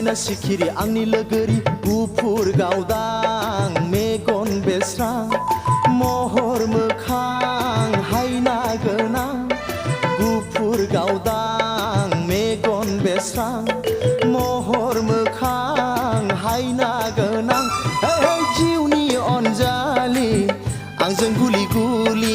समायना सिखिरि आंनि लोगोरि गुफुर गावदां मेगन बेस्रां महर मोखां हायना गोनां गुफुर गावदां मेगन बेस्रां महर मोखां हायना गोनां जिउनि अनजालि आंजों गुलि गुलि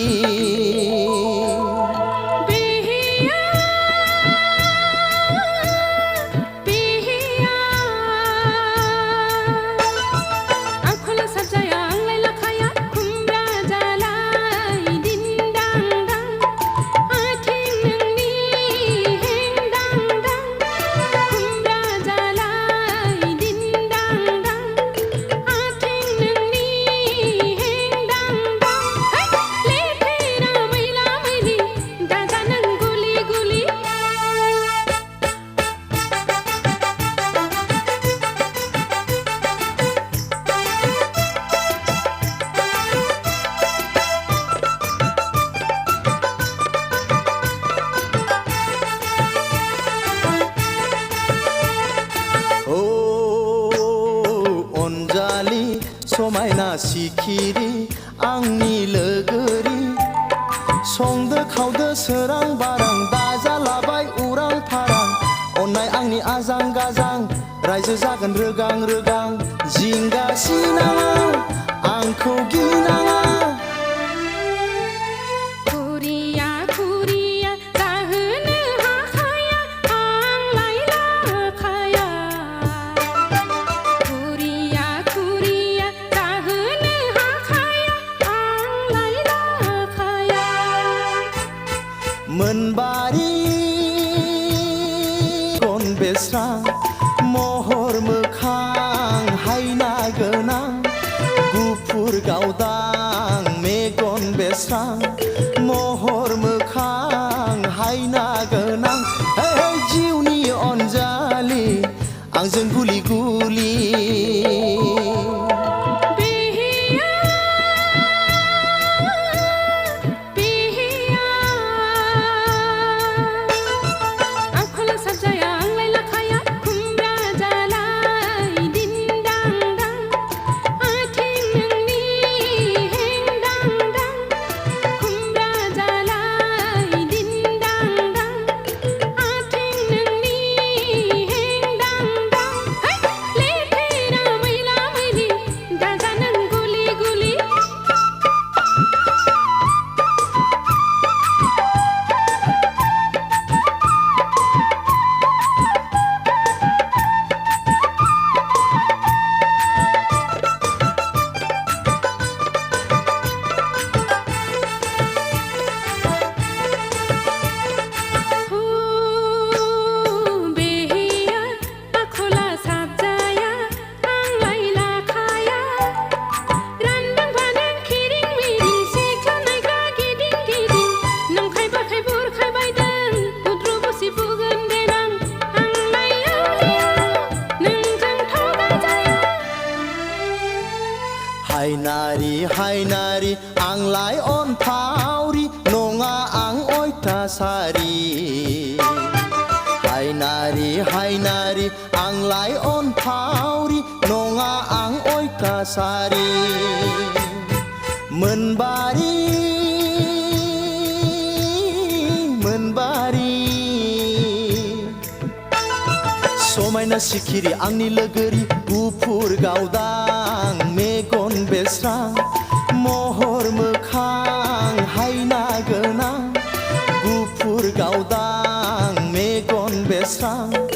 समायना सिखिरि आंनि लोगोरि संदो खावदो सोरां बारां दाजालाबाय उरां फारां अननाय आंनि आजां गाजां रायजो जागोन रोगां रोगां जिंगा सिनाङा आंखौ गिनाङा मोनबारि गन बेस्रां महर मोखां हायना गोनां गुफुर गावदां मेगन बेस्रां महर मोखां हायना गोनां जिउनि अनजालि आंजों गुलि गुलि हायनारि हायनारि आंलाय अनफावरि नङा आं अयथासारि हायनारि हायनारि आंलाय अनफावरि नङा आं अयथासारि मोनबारि मोनबारि समायना सिखिरि आंनि लोगोरि गुफुर गावदां मेगन बेस्रां महर मोखां हायना गोनां गुफुर गावदां मेगन बेस्रां